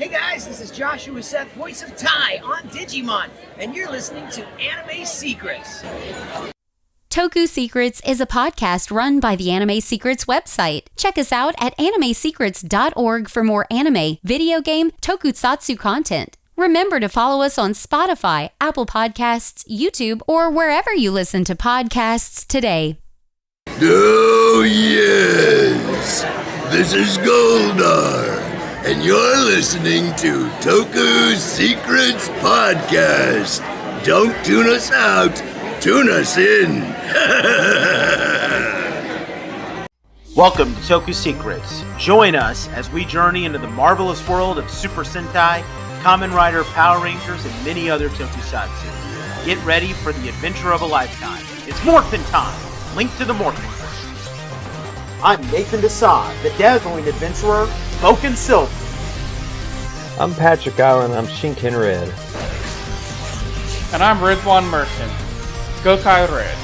Hey guys, this is Joshua Seth, voice of Tai on Digimon, and you're listening to Anime Secrets. Toku Secrets is a podcast run by the Anime Secrets website. Check us out at animesecrets.org for more anime, video game, tokusatsu content. Remember to follow us on Spotify, Apple Podcasts, YouTube, or wherever you listen to podcasts today. Oh yes, this is Goldar, and you're listening to Toku Secrets Podcast. Don't tune us out, tune us in. Welcome to Toku Secrets. Join us as we journey into the marvelous world of Super Sentai, Kamen Rider, Power Rangers, and many other Tokusatsu. Get ready for the adventure of a lifetime. It's Morphin time! Link to the Morphin. I'm Nathan Desai, the dazzling adventurer, Smokin' Silver. I'm Patrick Allen, I'm Shinken Red. And I'm Rizwan Merchant, Gokai Red.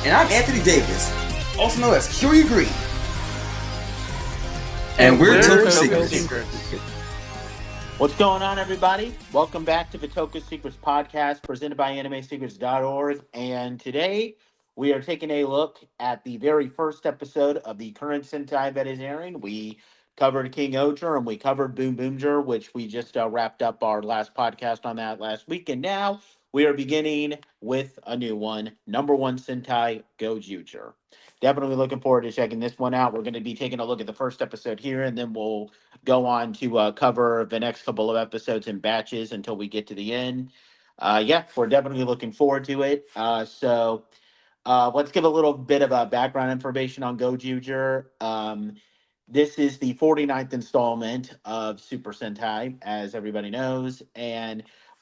And I'm Anthony Davis, also known as Curie Green. And we're Toku Secrets. What's going on, everybody? Welcome back to the Toku Secrets Podcast, presented by AnimeSecrets.org. And today, we are taking a look at the very first episode of the current Sentai that is airing. We covered King Oger and we covered Boom Boomger, which we just wrapped up our last podcast on that last week. And now we are beginning with a new one, No.1 Sentai Gozyuger. Definitely looking forward to checking this one out. We're going to be taking a look at the first episode here, and then we'll go on to cover the next couple of episodes in batches until we get to the end. We're definitely looking forward to it. Let's give a little bit of background information on Gozyuger. This is the 49th installment of Super Sentai, as everybody knows.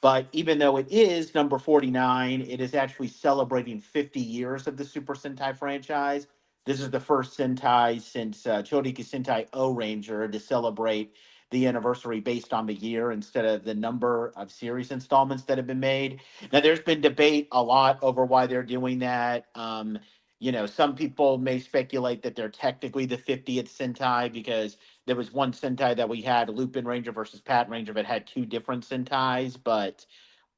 But even though it is number 49, it is actually celebrating 50 years of the Super Sentai franchise. This is the first Sentai since Chodiki Sentai O Ranger to celebrate the anniversary based on the year instead of the number of series installments that have been made. Now, there's been debate a lot over why they're doing that. Some people may speculate that they're technically the 50th Sentai because there was one Sentai that we had, Lupin Ranger versus Pat Ranger, that had two different Sentais. But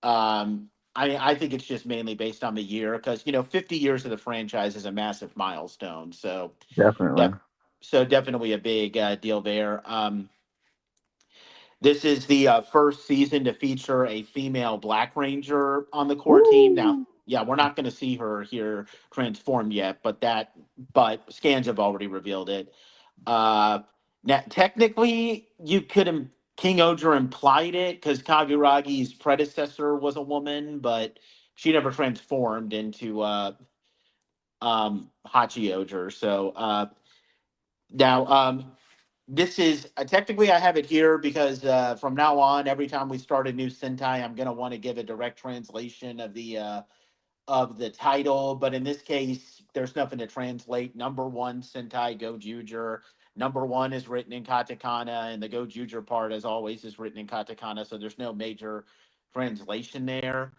I think it's just mainly based on the year because, 50 years of the franchise is a massive milestone. So Definitely. definitely a big deal there. This is the first season to feature a female Black Ranger on the core team. Now, yeah, we're not going to see her here transformed yet, but scans have already revealed it. Now, technically, King Oger implied it because Kaguragi's predecessor was a woman, but she never transformed into Hachi Oger. So now, this is technically I have it here because from now on, every time we start a new Sentai, I'm gonna want to give a direct translation of the title. But in this case, there's nothing to translate. No.1 Sentai Gozyuger. No.1 is written in katakana, and the Gozyuger part, as always, is written in katakana. So there's no major translation there.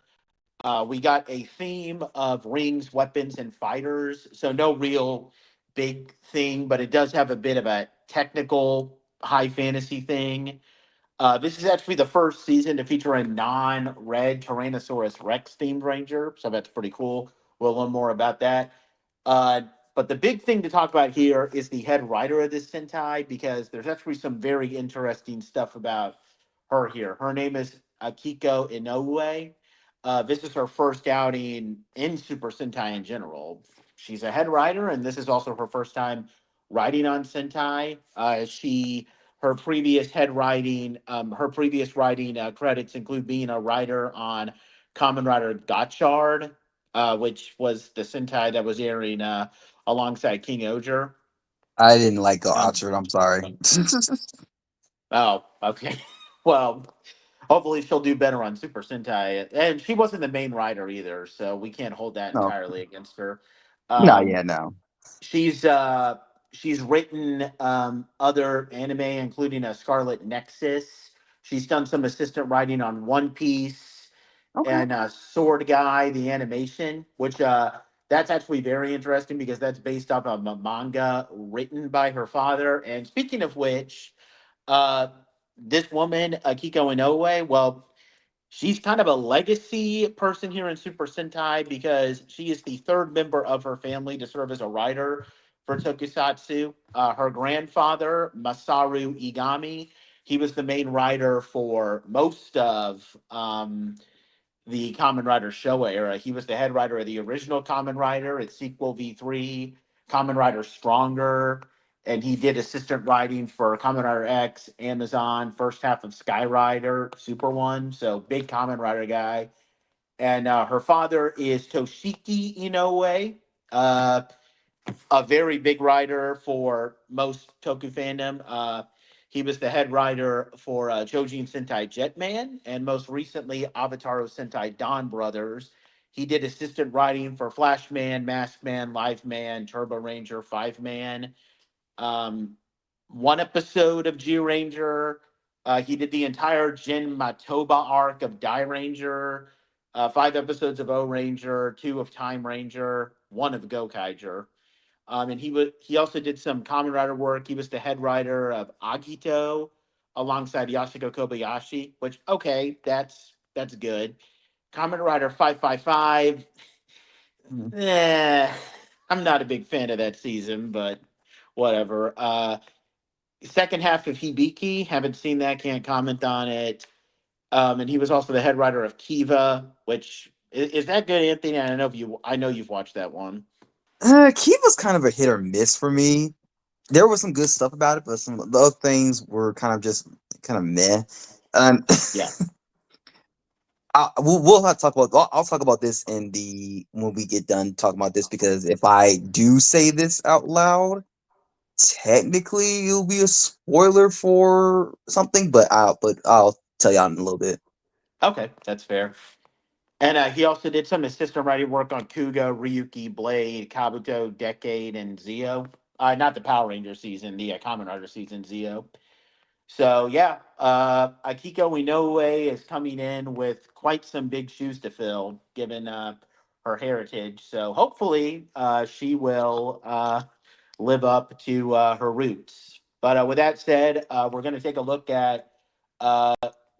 We got a theme of rings, weapons, and fighters. So no real big thing, but it does have a bit of a technical high fantasy thing. This is actually the first season to feature a non-red Tyrannosaurus Rex themed Ranger, so that's pretty cool. We'll learn more about that. Uh, but the big thing to talk about here is the head writer of this Sentai, because there's actually some very interesting stuff about her here. Her name is Akiko Inoue. This is her first outing in Super Sentai in general. She's a head writer, and this is also her first time writing on Sentai. Her previous writing credits include being a writer on Kamen Rider Gotchard, which was the Sentai that was airing alongside King Oger. I didn't like Um, Oxford, I'm sorry. oh, okay. Well, hopefully she'll do better on Super Sentai. And she wasn't the main writer either, so we can't hold that No. entirely against her. No, Um, yeah, no. she's written other anime, including a Scarlet Nexus. She's done some assistant writing on One Piece Okay. and Sword Guy, the animation, which that's actually very interesting because that's based off of a manga written by her father. And speaking of which, uh, this woman, Akiko Inoue, well, she's kind of a legacy person here in Super Sentai because she is the third member of her family to serve as a writer for Tokusatsu. Her grandfather, Masaru Igami, he was the main writer for most of the Kamen Rider Showa era. He was the head writer of the original Kamen Rider, its sequel V3, Kamen Rider Stronger, and he did assistant writing for Kamen Rider X, Amazon, first half of Sky Rider, Super One. So big Kamen Rider guy. And her father is Toshiki Inoue. Uh, a very big writer for most Toku fandom. He was the head writer for Jojin Sentai Jetman and most recently Avataro Sentai Dawn Brothers. He did assistant writing for Flashman, Maskman, Live Man, Turbo Ranger, Five Man. Um, one episode of G Ranger. He did the entire Jin Matoba arc of Die Ranger, 5 episodes of O Ranger, 2 of Time Ranger, 1 of Gokaiger. And he also did some Kamen Rider work. He was the head writer of Agito alongside Yasuko Kobayashi, which okay, that's good. Kamen Rider 555. Eh, I'm not a big fan of that season, but whatever. Second half of Hibiki, haven't seen that, can't comment on it. And he was also the head writer of Kiva, which is that good, Anthony? I know you've watched that one. Kiva's kind of a hit or miss for me. There was some good stuff about it, but some of the other things were kind of just kind of meh. Um, Yeah. we'll have to talk about. I'll talk about this in the when we get done talking about this because if I do say this out loud, technically it'll be a spoiler for something. But I'll tell y'all in a little bit. Okay, that's fair. And he also did some assistant writing work on Kuga, Ryuki, Blade, Kabuto, Decade, and Zeo. Not the Power Ranger season, the Kamen Rider season, Zeo. So yeah, Akiko Inoue is coming in with quite some big shoes to fill, given her heritage. So hopefully, she will live up to her roots. But with that said, we're going to take a look at uh,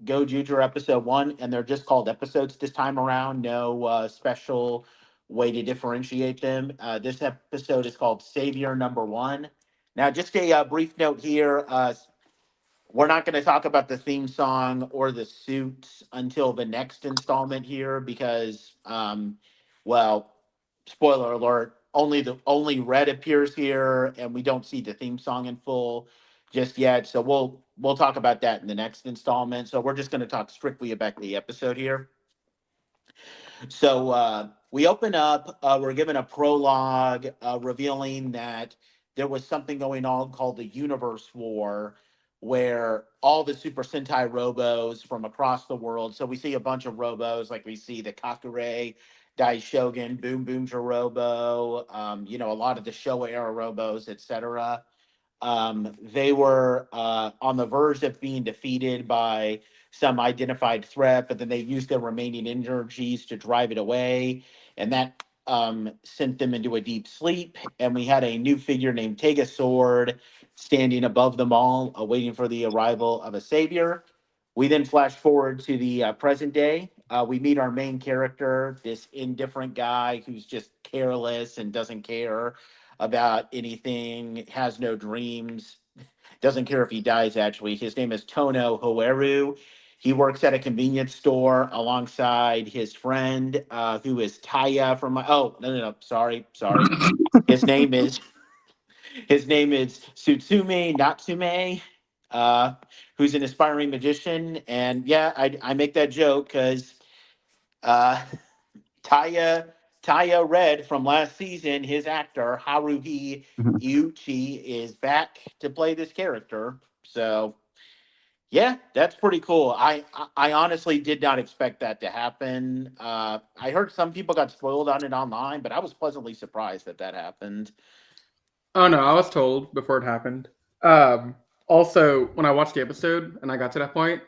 GoZuWolf's episode 1, and they're just called episodes this time around. No special way to differentiate them. This episode is called Savior No.1. Now, just a brief note here. We're not going to talk about the theme song or the suits until the next installment here because, well, spoiler alert, only Red appears here, and we don't see the theme song in full just yet. So we'll talk about that in the next installment. So we're just going to talk strictly about the episode here. So we open up, we're given a prologue revealing that there was something going on called the Universe War, where all the Super Sentai robos from across the world, so we see a bunch of robos, like we see the Kakure, Daishogun, Boom Boomja Robo, a lot of the Showa era robos, etc. They were on the verge of being defeated by some identified threat, but then they used their remaining energies to drive it away, and that sent them into a deep sleep. And we had a new figure named Tega Sword standing above them all, waiting for the arrival of a savior. We then flash forward to the present day. We meet our main character, this indifferent guy who's just careless and doesn't care about anything, has no dreams, doesn't care if he dies, actually. His name is Tono Hoeru. He works at a convenience store alongside his friend, who is Taya from my. Oh, no. Sorry. His name is his name is Tsutsume Natsume, uh, who's an aspiring magician. And yeah, I make that joke because uh, Taya Taya Red from last season, his actor Haruhi Iuchi is back to play this character. So yeah, that's pretty cool. I honestly did not expect that to happen. I heard some people got spoiled on it online, but I was pleasantly surprised that that happened. Oh no, I was told before it happened. Also, when I watched the episode and I got to that point,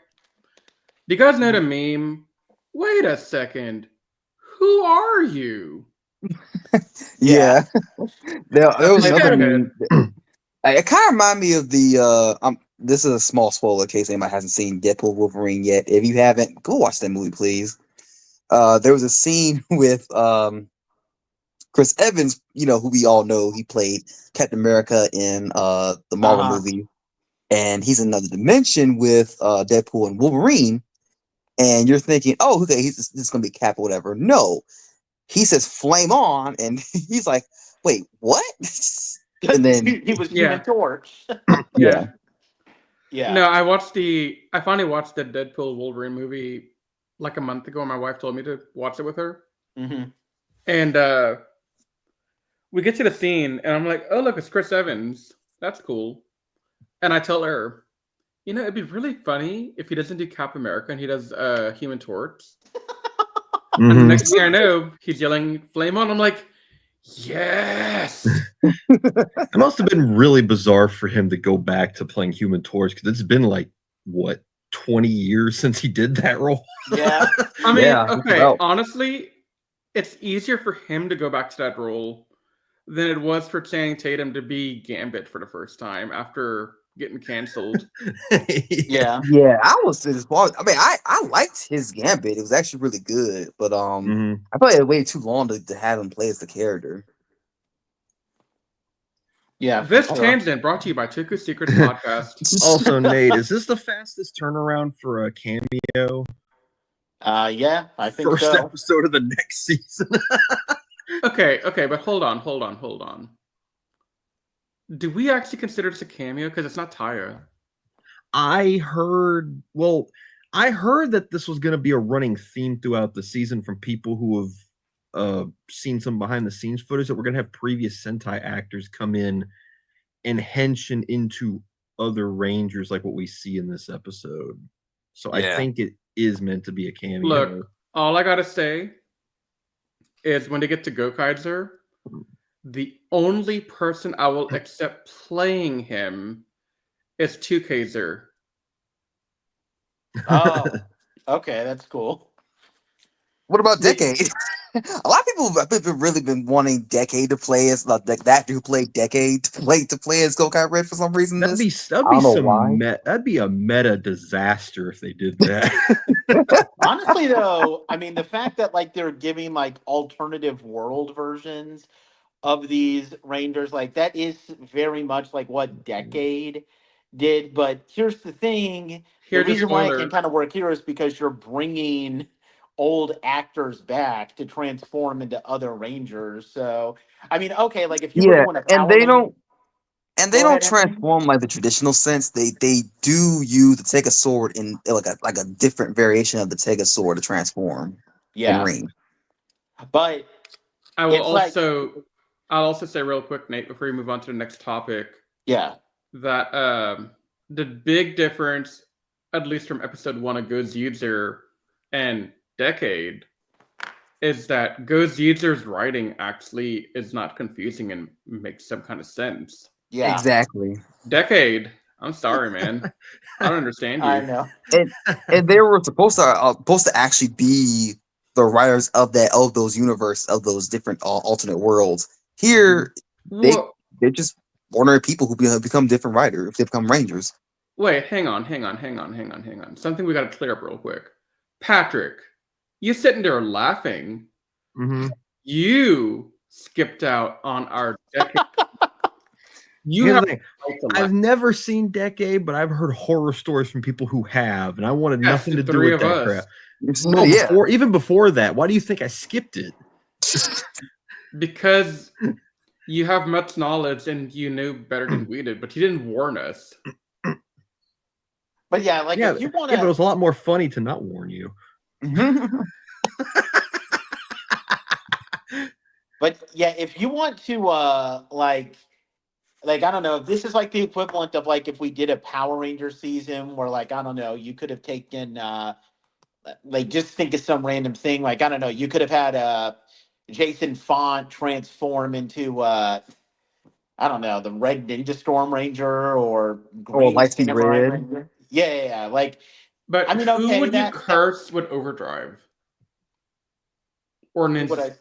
do you guys know the meme? Wait a second. Who are you? Yeah. Yeah, there was Like, another go ahead. meme. It kind of reminded me of the this is a small spoiler in case anybody hasn't seen Deadpool Wolverine yet. If you haven't, go watch that movie, please. There was a scene with Chris Evans, who we all know he played Captain America in the Marvel movie, and he's in another dimension with Deadpool and Wolverine. And you're thinking, oh, okay, this is gonna be Cap or whatever. No, he says "flame on," and he's like, "Wait, what?" And then he was Human Torch. yeah. No, I finally watched the Deadpool Wolverine movie like a month ago. My wife told me to watch it with her. Mm-hmm. And we get to the scene, and I'm like, oh, look, it's Chris Evans. That's cool. And I tell her, it'd be really funny if he doesn't do Cap America and he does Human Torch. And the next thing I know, he's yelling "Flame on!" I'm like, yes. It must have been really bizarre for him to go back to playing Human Torch because it's been like 20 years since he did that role. Yeah. I mean, okay, honestly, it's easier for him to go back to that role than it was for Channing Tatum to be Gambit for the first time after getting canceled. Yeah. Yeah, I was disappointed. I mean, I liked his Gambit. It was actually really good, but I thought it waited too long to have him play as the character. Yeah. This tangent brought to you by Toku Secrets Podcast. Also, Nate, is this the fastest turnaround for a cameo? Yeah, I think First so. episode of the next season. Okay, but hold on. Do we actually consider this a cameo? Because it's not Taya. I heard that this was going to be a running theme throughout the season from people who have seen some behind the scenes footage that we're going to have previous Sentai actors come in and henshin into other Rangers like what we see in this episode. So I think it is meant to be a cameo. Look, all I got to say is when they get to Gokaiser, the only person I will accept playing him is 2Kaiser. Oh, okay, that's cool. What about Decade? A lot of people have really been wanting Decade to play as the actor who played Decade to play as Gokai Red for some reason. That'd be a meta disaster if they did that. Honestly, though, I mean, the fact that like they're giving like alternative world versions of these Rangers, like that is very much like what Decade did. But here's the thing: the reason why it can kind of work here is because you're bringing old actors back to transform into other Rangers. So, I mean, okay, like if you were doing a Power they don't transform like the traditional sense. They do use the Tega Sword in like a different variation of the Tega Sword to transform. In ring. But I'll also say real quick, Nate, before we move on to the next topic. Yeah. That the big difference, at least from episode 1 of Gozyuger and Decade, is that Gozyuger's writing actually is not confusing and makes some kind of sense. Yeah. Exactly. Decade, I'm sorry, man. I don't understand you. I know. And they were supposed to actually be the writers of those universe, of those different alternate worlds. Here, they're just ordinary people who become different writers. They become Rangers. Wait, hang on. Something we got to clear up real quick. Patrick, you sitting there laughing. Mm-hmm. You skipped out on our Decade. I've never seen Decade, but I've heard horror stories from people who have, and I wanted nothing to do with that crap. No, even before that, why do you think I skipped it? Because you have much knowledge and you knew better than we did, but you didn't warn us. But yeah, like if you want to, but it was a lot more funny to not warn you. But yeah, if you want to, like I don't know, if this is like the equivalent of like if we did a Power Ranger season where like I don't know, you could have taken like just think of some random thing, like I don't know, you could have had Jason Font transform into I don't know, the Red Ninja Storm Ranger or Green Lightspeed Red. Ranger. Yeah, like. But I mean, who would you curse with Overdrive? Or Ninja?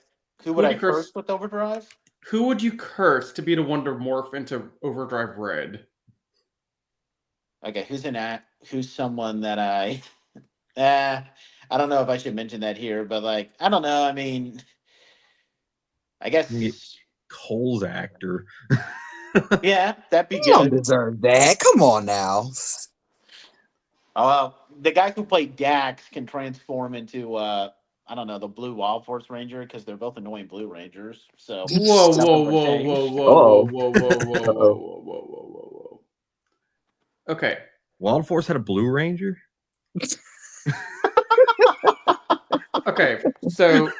Who would I curse with Overdrive? Who would you curse to be the one to morph into Overdrive Red? Okay, who's someone that I don't know if I should mention that here, but like I don't know. I mean, I guess Cole's actor. yeah, that'd be You don't good. deserve that. Come on now. Oh well, the guy who played Dax can transform into I don't know, the Blue Wild Force Ranger because they're both annoying Blue Rangers. So Whoa, whoa, nothing would whoa, whoa, change. whoa, whoa, Oh, whoa, whoa, whoa, whoa, uh-oh. whoa, whoa, whoa, whoa, whoa. Okay. Wild Force had a Blue Ranger. Okay. So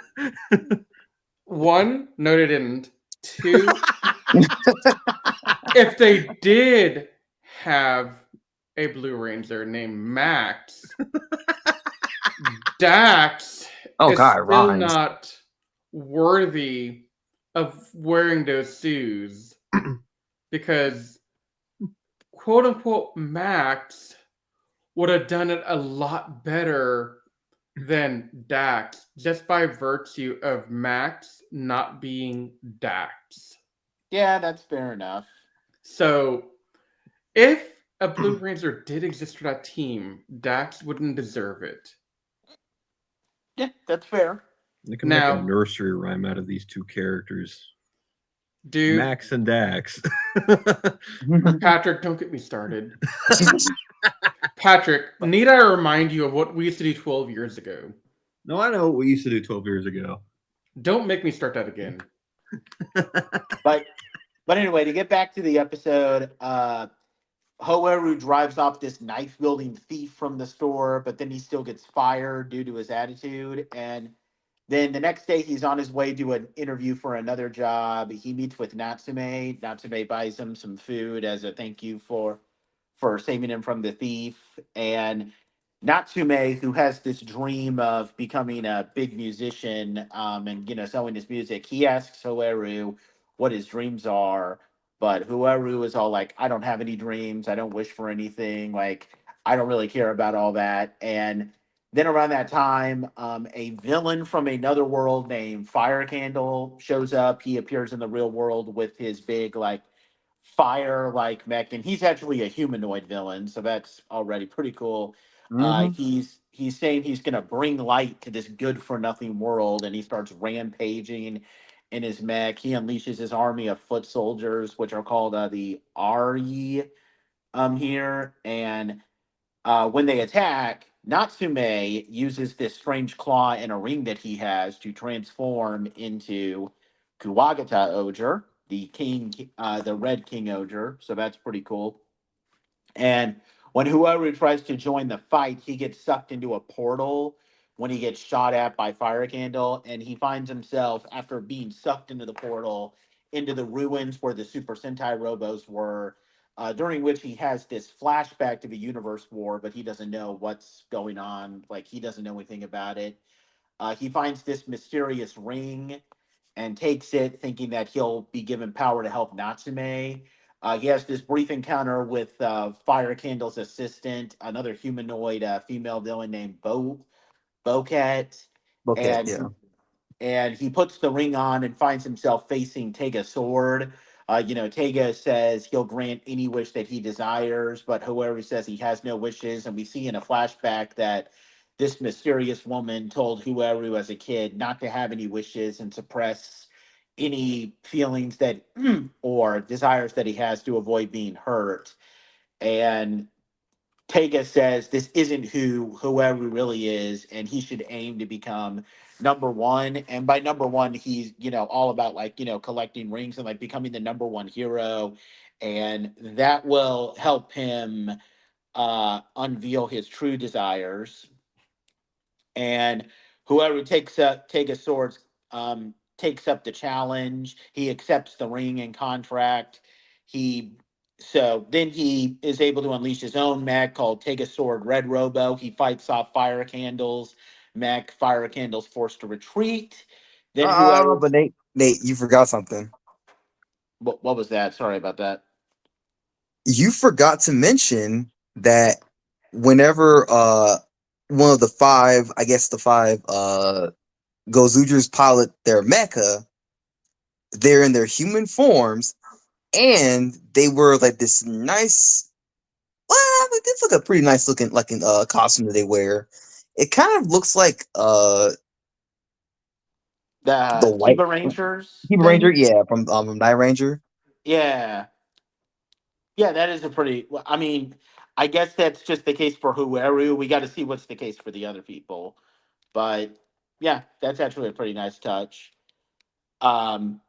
one, no, they didn't. Two, if they did have a Blue Ranger named Max, Dax Oh is God, it still rhymes. not worthy of wearing those shoes because quote unquote Max would have done it a lot better than Dax just by virtue of Max not being Dax. Yeah, that's fair enough. So if a Blue Ranger did exist for that team, Dax wouldn't deserve it. Yeah, that's fair. They can make a Now, nursery rhyme out of these two characters, dude, Max and Dax. Patrick, don't get me started. Patrick, need I remind you of what we used to do 12 years ago? No, I know what we used to do 12 years ago. Don't make me start that again. But anyway, to get back to the episode, Hoeru drives off this knife wielding thief from the store, but then he still gets fired due to his attitude. And then the next day, he's on his way to an interview for another job. He meets with Natsume. Natsume buys him some food as a thank you for saving him from the thief. And Natsume, who has this dream of becoming a big musician, and selling his music, he asks Hoeru what his dreams are. But Hoeru is all like, "I don't have any dreams. I don't wish for anything. Like, I don't really care about all that." And then around that time, a villain from another world named Fire Candle shows up. He appears in the real world with his big like fire like mech, and he's actually a humanoid villain, so that's already pretty cool. hmm He's saying he's gonna bring light to this good for nothing world, and he starts rampaging in his mech. He unleashes his army of foot soldiers, which are called the Ari here, and when they attack, Natsume uses this strange claw and a ring that he has to transform into Kuwagata Oger, the king, the Red King Oger. So that's pretty cool. And when whoever tries to join the fight, he gets sucked into a portal when he gets shot at by Fire Candle, and he finds himself after being sucked into the portal into the ruins where the Super Sentai Robos were. During which he has this flashback to the universe war, but he doesn't know what's going on. Like he doesn't know anything about it. He finds this mysterious ring and takes it, thinking that he'll be given power to help Natsume. He has this brief encounter with Fire Candle's assistant, another humanoid female villain named Bocat, Okay, yeah. and he puts the ring on and finds himself facing Tega Sword. Tega says he'll grant any wish that he desires, but whoever says he has no wishes. And we see in a flashback that this mysterious woman told whoever as a kid not to have any wishes and suppress any feelings that or desires that he has to avoid being hurt. And Tega says this isn't whoever really is, and he should aim to become number 1. And by number 1, he's all about like collecting rings and like becoming the number 1 hero, and that will help him unveil his true desires. And whoever Tega Swords takes up the challenge. He accepts the ring and contract. He so then he is able to unleash his own mech called Tega Sword Red Robo. He fights off Fire Candle's mech. Fire Candle's forced to retreat. Then whoever But Nate, you forgot something. what was that? Sorry about that. You forgot to mention that whenever one of the five, I guess the five Gozugers pilot their mecha, they're in their human forms, and they were like this nice Well, it's like a pretty nice looking costume that they wear. It kind of looks like the The white Kiba Rangers Team Ranger, thing. yeah, from Night Ranger. Yeah, yeah, that is a pretty. Well, I mean, I guess that's just the case for Hoeru. We got to see what's the case for the other people, but yeah, that's actually a pretty nice touch. Um,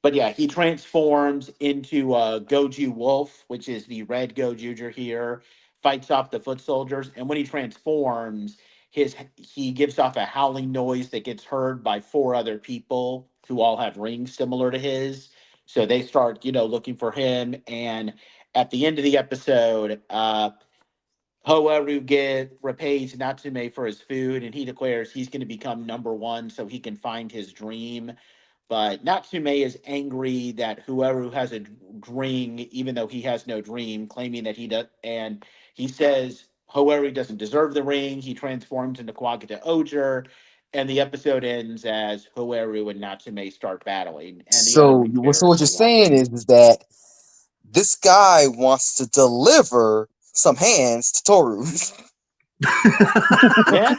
But yeah, he transforms into GozyuWolf, which is the red Gozyuger here, fights off the foot soldiers, and when he transforms, he gives off a howling noise that gets heard by four other people who all have rings similar to his. So they start, looking for him. And at the end of the episode, Hoeru repays Natsume for his food, and he declares he's going to become No.1 so he can find his dream. But Natsume is angry that whoever has a ring, even though he has no dream, claiming that he does, and he says Hoeru doesn't deserve the ring. He transforms into Kwagata Oger, and the episode ends as Hoeru and Natsume start battling, and the other So, main so what characters you're are saying watching. is that this guy wants to deliver some hands to Toru. Yeah.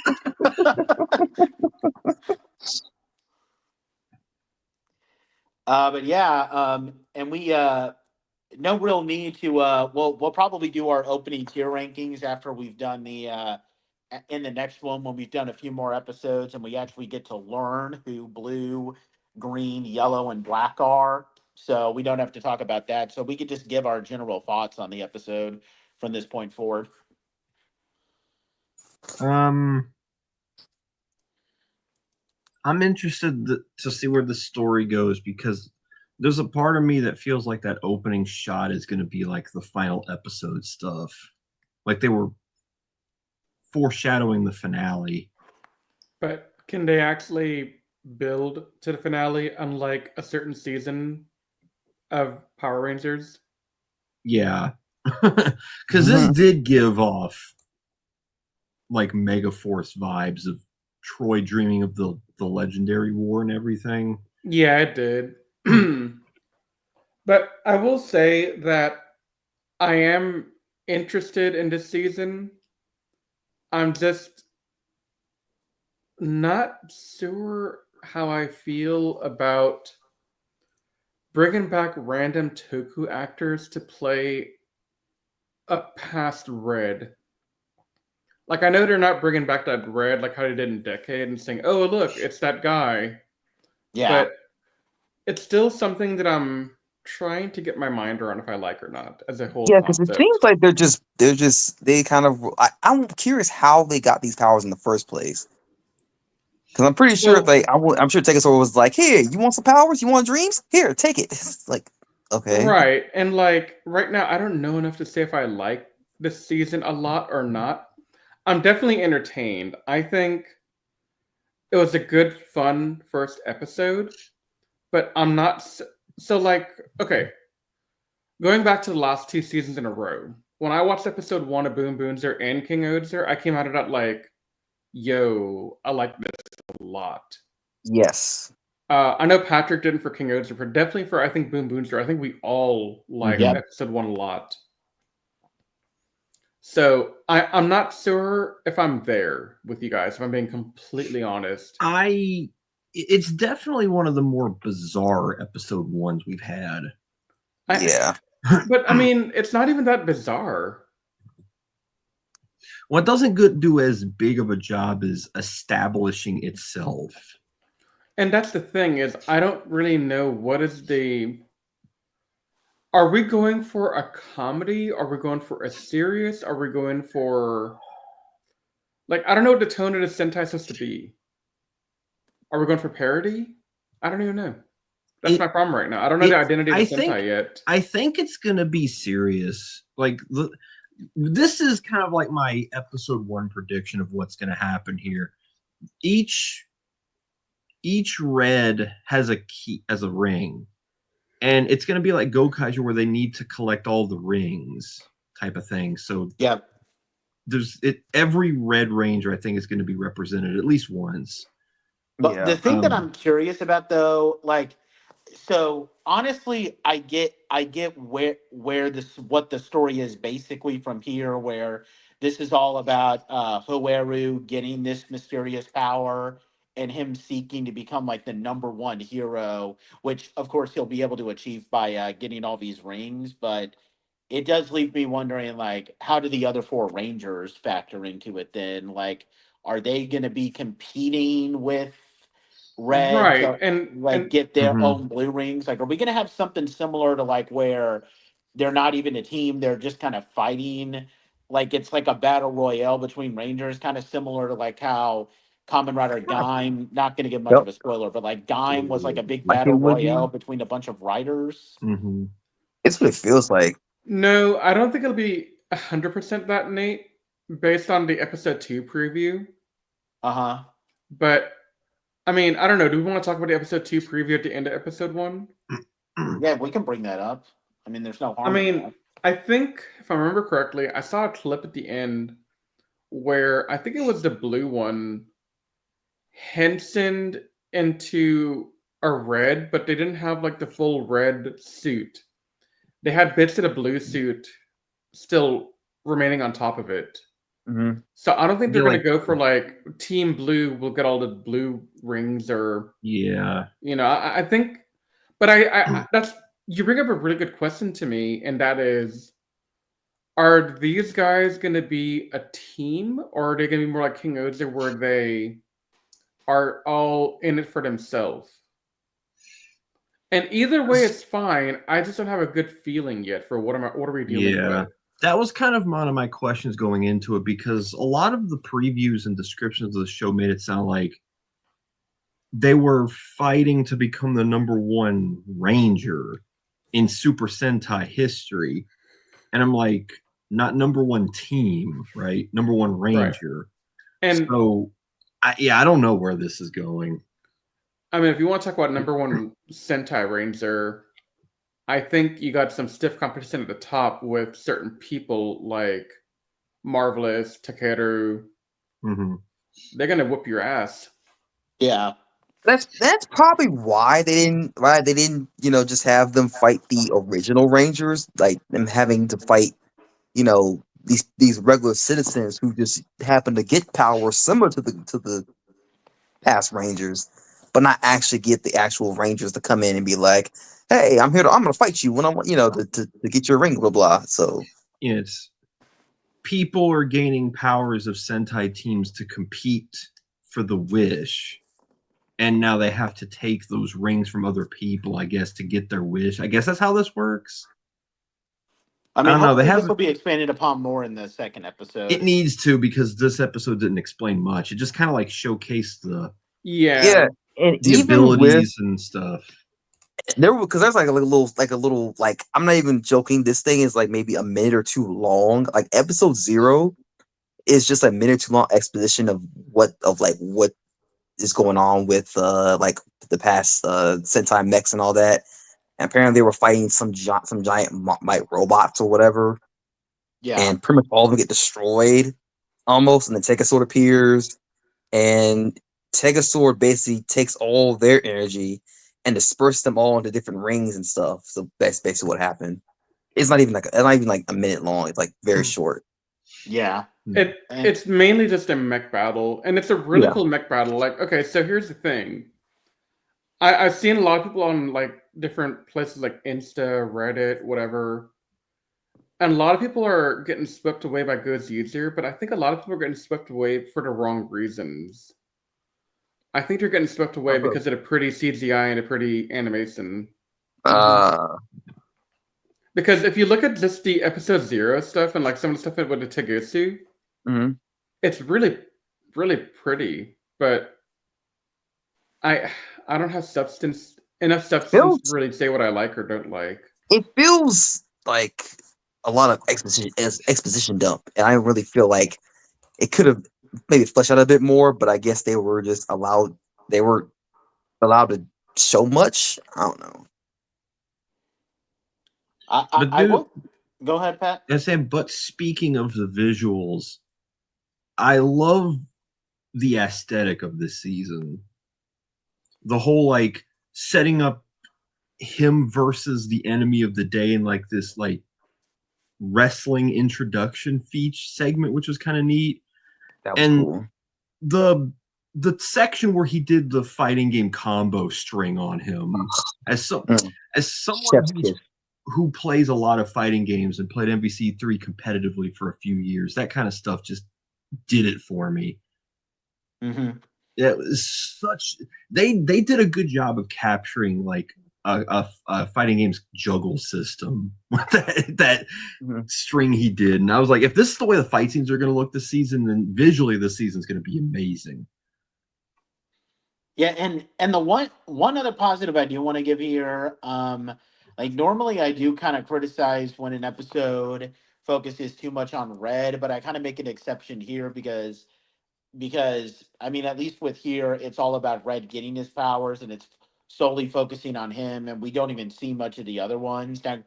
But yeah, and we no real need to we'll probably do our opening tier rankings after we've done the in the next one when we've done a few more episodes and we actually get to learn who blue, green, yellow, and black are. So we don't have to talk about that. So we could just give our general thoughts on the episode from this point forward. I'm interested to see where the story goes because there's a part of me that feels like that opening shot is going to be like the final episode stuff. Like they were foreshadowing the finale. But can they actually build to the finale unlike a certain season of Power Rangers? Yeah. Because this did give off like Mega Force vibes of Troy dreaming of the legendary war and everything. Yeah, it did. But I will say that I am interested in this season. I'm just not sure how I feel about bringing back random Toku actors to play a past Red. Like, I know they're not bringing back that Red like how they did in Decade and saying, oh, look, it's that guy. Yeah. But it's still something that I'm trying to get my mind around if I like or not as a whole Yeah, because it concept. seems like they kind of. I'm curious how they got these powers in the first place. Because I'm pretty sure, Well, I'm sure Tega Sword was like, "Here, you want some powers? You want dreams? Here, take it." It's like, okay, right. And like right now, I don't know enough to say if I like this season a lot or not. I'm definitely entertained. I think it was a good, fun first episode, but I'm not so like, okay, going back to the last two seasons in a row. When I watched episode 1 of Boom Boonzer and King Ozer, I came out of that like, yo, I like this a lot. yes, I know Patrick didn't for King Ozer, but definitely for I think Boom Boonzer. I think we all liked Yep. episode 1 a lot. So I'm not sure if I'm there with you guys, if I'm being completely honest. It's definitely one of the more bizarre episode ones we've had. yeah. But I mean, it's not even that bizarre. What doesn't do as big of a job as establishing itself. And that's the thing is I don't really know what is the. Are we going for a comedy? Are we going for a serious? Are we going for like I don't know what the tone of the Sentai is supposed to be. Are we going for parody? I don't even know. That's my problem right now. I don't know the identity of the Sentai yet. I think it's gonna be serious. Like this is kind of like my episode 1 prediction of what's gonna happen here. Each red has a key as a ring. And it's gonna be like Gokaiger where they need to collect all the rings type of thing. So Yep. Every red ranger I think is going to be represented at least once. But the thing that I'm curious about though, like So honestly, I get where this what the story is basically from here, where this is all about Hoeru getting this mysterious power and him seeking to become like the #1 hero, which of course he'll be able to achieve by getting all these rings. But it does leave me wondering, like, how do the other four Rangers factor into it then? Like, are they going to be competing with Red Right. to like And get their Mhm. own blue rings? Like, are we going to have something similar to like where they're not even a team, they're just kind of fighting? Like, it's like a battle royale between Rangers, kind of similar to like how Kamen Rider Gaim, not going to give much Yep. of a spoiler, but like Gaim was like a big battle Fighting royale Woogie. between a bunch of writers. Mhm. It's what it feels like. no, I don't think it'll be 100% that, Nate, based on the episode 2 preview. Uh huh. But I mean, I don't know. Do we want to talk about the episode 2 preview at the end of episode 1? Yeah, we can bring that up. I mean, there's no I harm in mean, that. I think if I remember correctly, I saw a clip at the end where I think it was the blue one Hensoned into a red, but they didn't have like the full red suit. They had bits of the blue suit still remaining on top of it. Mhm. So I don't think they're Feel gonna like go for like Team Blue will get all the blue rings, or yeah. I think. But I that's you bring up a really good question to me, and that is, are these guys gonna be a team, or are they gonna be more like King Oza, where they are all in it for themselves? And either way, it's fine. I just don't have a good feeling yet for what are we dealing Yeah. with. That was kind of one of my questions going into it because a lot of the previews and descriptions of the show made it sound like they were fighting to become the #1 Ranger in Super Sentai history. And I'm like, not #1 team, right? #1 Right. Ranger. And So, I don't know where this is going. I mean, if you want to talk about #1 Sentai Ranger, I think you got some stiff competition at the top with certain people like Marvelous, Takeru. Mhm. They're gonna whoop your ass. Yeah. That's probably why they didn't just have them fight the original Rangers, like them having to fight these regular citizens who just happen to get powers similar to the past Rangers, but not actually get the actual Rangers to come in and be like, "Hey, I'm gonna fight you when I want to get your ring, blah blah." So It's people are gaining powers of Sentai teams to compete for the wish. And now they have to take those rings from other people, I guess, to get their wish. I guess that's how this works. I I mean, don't know. They hopefully this have will be expanded upon more in the second it episode. needs to because this episode didn't explain much. It just kind of like showcased Yeah. yeah, and the even with abilities and stuff. because there's like I'm not even joking. This thing is like maybe a minute or two long. Like episode 0 is just a minute too long exposition of what is going on with like the past Sentai mechs and all that. And apparently they were fighting some giant like robots or whatever, Yeah. and pretty much all of them get destroyed almost. And then Tega Sword appears, and Tega Sword basically takes all their energy and disperses them all into different rings and stuff. So that's basically what happened. It's not even like a minute long. It's like very short. Yeah. And It's mainly just a mech battle, and it's a really Yeah. cool mech battle. Like, okay, so here's the thing. I've seen a lot of people on like different places like Insta, Reddit, whatever. And a lot of people are getting swept away by GozyuWolf's, but I think a lot of people are getting swept away for the wrong reasons. I think they're getting swept away because of the pretty CGI and a pretty animation. Uh, Because if you look at just the episode 0 stuff and like some of the stuff with the Tegetsu, mhm. it's really, really pretty. But I I don't have enough substance to feels really say what I like or don't like. it feels like a lot of exposition dump, and I really feel like it could have maybe fleshed out a bit more. But I guess they were allowed to show much. I don't know. But I dude, will go ahead, Pat. but speaking of the visuals, I love the aesthetic of this season. The whole like setting up him versus the enemy of the day in like this like wrestling introduction feature segment, which was kind of neat. That was And cool. The section where he did the fighting game combo string on him, as someone Chef's kiss. who plays a lot of fighting games and played MVC3 competitively for a few years, that kind of stuff just did it for me. Mm-hmm. It was such they did a good job of capturing like a fighting game's juggle system with that string he did, and I was like, if this is the way the fight scenes are going to look this season, then visually this season's going to be amazing. Yeah, and the one other positive I do want to give here, like normally I do kind of criticize when an episode focuses too much on Red, but I kind of make an exception here because I mean, at least with here, it's all about Red getting his powers, and it's solely focusing on him, and we don't even see much of the other ones. That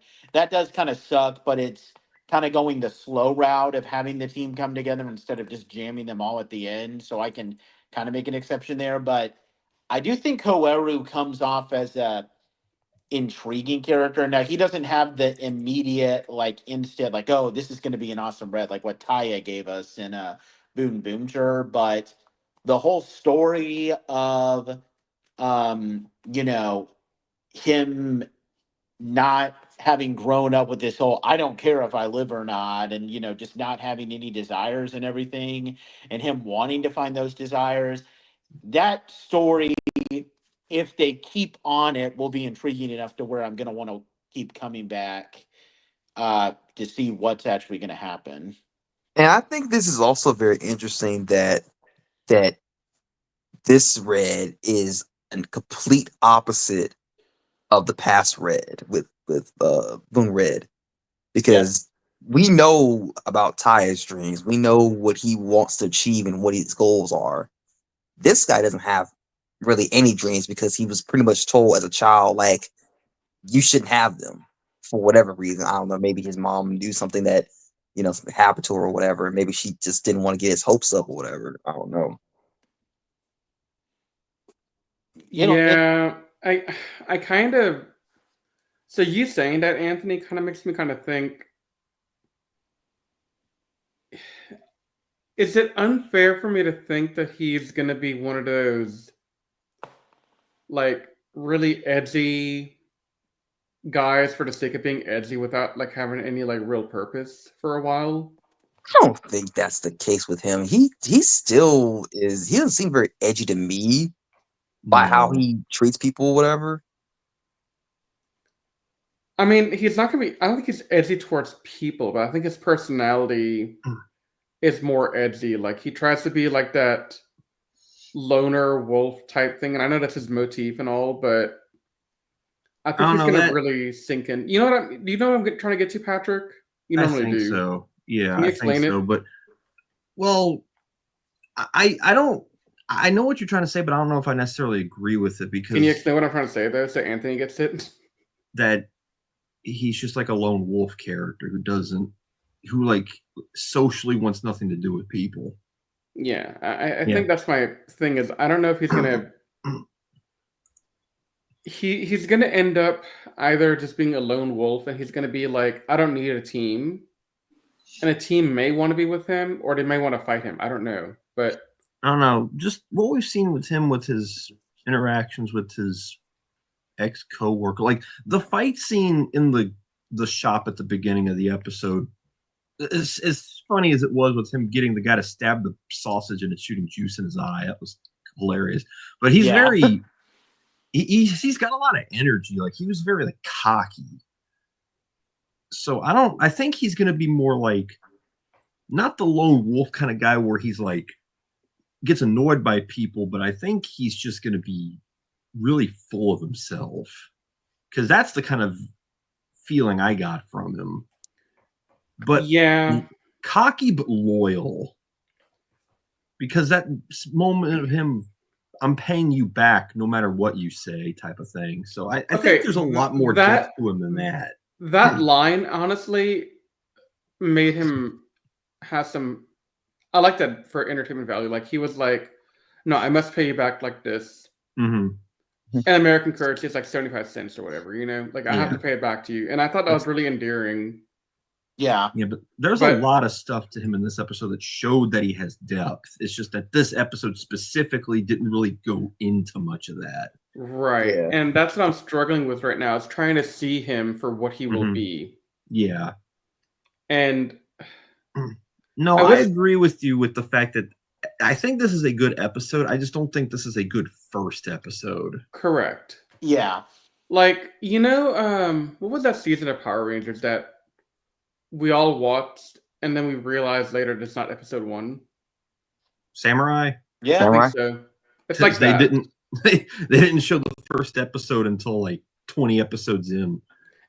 does kind of suck, but it's kind of going the slow route of having the team come together instead of just jamming them all at the end. So I can kind of make an exception there, but I do think Hoeru comes off as a intriguing character. Now he doesn't have the immediate like instant like, oh, this is going to be an awesome Red like what Taya gave us in Boom Boomcher, but the whole story of you know, him not having grown up with this whole I don't care if I live or not, and you know, just not having any desires and everything, and him wanting to find those desires, that story, if they keep on it, will be intriguing enough to where I'm going to want to keep coming back to see what's actually going to happen. And I think this is also very interesting that this Red is a complete opposite of the past Red with Boom Red, Yep. because we know about Ty's dreams. We know what he wants to achieve and what his goals are. This guy doesn't have really any dreams because he was pretty much told as a child, like, you shouldn't have them for whatever reason. I don't know. Maybe his mom knew something that, something happened to her or whatever. Maybe she just didn't want to get his hopes up or whatever. I don't know. You know, Yeah, I kind of. So you saying that, Anthony, kind of makes me kind of think: is it unfair for me to think that he's gonna be one of those like really edgy guys for the sake of being edgy without like having any like real purpose for a while? I don't think that's the case with him. He still is. He doesn't seem very edgy to me by how No. he treats people or whatever. I mean, he's not gonna be. I don't think he's edgy towards people, but I think his personality is more edgy. Like he tries to be like that loner wolf type thing, and I know that's his motif and all, but I I think don't he's know gonna that. really sink in. You know what? Do you know what I'm trying to get to, Patrick? You I normally think do. so. Yeah, Can you I think explain so. it? But well, I don't. I know what you're trying to say, but I don't know if I necessarily agree with it, Can you because explain what I'm trying to say though, so Anthony gets it? that he's just like a lone wolf character who like socially wants nothing to do with people. Yeah, I Yeah. think that's my thing. Is I don't know if he's gonna. He's gonna end up either just being a lone wolf, and he's gonna be like, I don't need a team, and a team may want to be with him, or they may want to fight him. I don't know, but I don't know. Just what we've seen with him, with his interactions with his ex co-worker, like the fight scene in the shop at the beginning of the episode, as funny as it was with him getting the guy to stab the sausage and it's shooting juice in his eye, that was hilarious. But he's Yeah. very he's got a lot of energy. Like he was very like cocky. So I think he's gonna be more like not the lone wolf kind of guy where he's like gets annoyed by people, but I think he's just gonna be really full of himself. Because that's the kind of feeling I got from him. But yeah, cocky but loyal. Because that moment of him, I'm paying you back no matter what you say, type of thing. So I think there's a lot more depth to him than that. That line honestly made him have some. I like that for entertainment value. Like he was like, "No, I must pay you back like this." Mm-hmm. And American currency is like 75 cents or whatever, you know? Like, I have Yeah. to pay it back to you. And I thought that was really endearing. Yeah. Yeah, but there's a lot of stuff to him in this episode that showed that he has depth. It's just that this episode specifically didn't really go into much of that. Right. Yeah. And that's what I'm struggling with right now, is trying to see him for what he will be. Yeah. And no, I agree with you with the fact that I think this is a good episode. I just don't think this is a good first episode. Correct. Yeah. Like, you know, what was that season of Power Rangers that we all watched and then we realized later it's not episode 1? Samurai? Yeah. I think so. It's like they that. they didn't show the first episode until like 20 episodes in.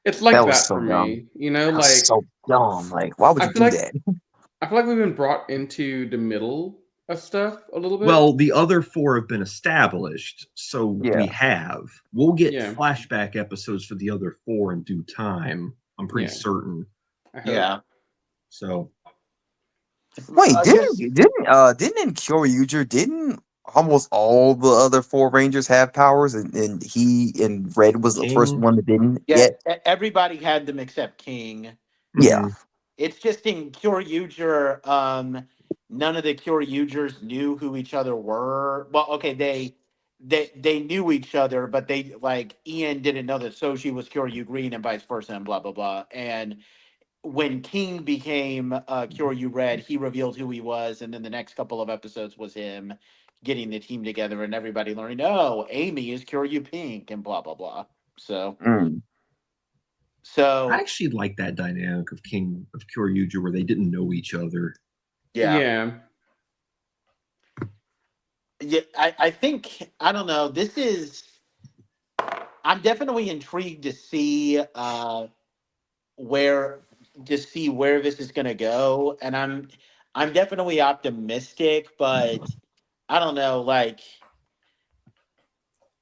It's like that so for dumb. Me. You know, like so dumb. Like, why would you do that? I feel like we've been brought into the middle of stuff a little bit. Well, the other 4 have been established, so we have. We'll get flashback episodes for the other 4 in due time. I'm pretty certain. Yeah. So. Wait, didn't in GozyuWolf's didn't almost all the other 4 Rangers have powers, and he and Red was the first one that didn't? Yeah, everybody had them except King. Yeah. It's just in GozyuWolf, none of the GozyuWolf's knew who each other were. Well, okay, they knew each other, but they like Ian didn't know that Soji was Kyoryu Green and vice versa, and blah blah blah. And when King became Kyoryu Red, he revealed who he was, and then the next couple of episodes was him getting the team together and everybody learning, oh, Amy is Kyoryu Pink, and blah blah blah. So, I actually like that dynamic of GozyuWolf where they didn't know each other. Yeah. I think I don't know. I'm definitely intrigued to see where this is gonna go, and I'm definitely optimistic, but I don't know, like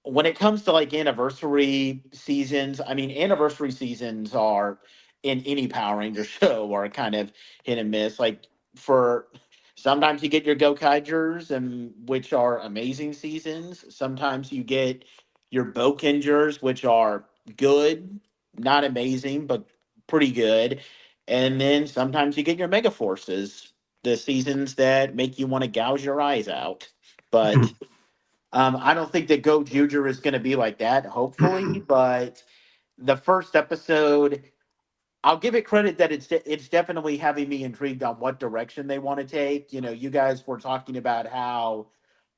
when it comes to like anniversary seasons, I mean anniversary seasons are in any Power Ranger show are kind of hit and miss. Like for sometimes you get your Gokaigers and which are amazing seasons. Sometimes you get your Bokengers, which are good, not amazing, but pretty good. And then sometimes you get your Mega Forces, the seasons that make you want to gouge your eyes out. But I don't think that GozyuWolf is going to be like that, hopefully. But the first episode, I'll give it credit that it's definitely having me intrigued on what direction they want to take. You know, you guys were talking about how,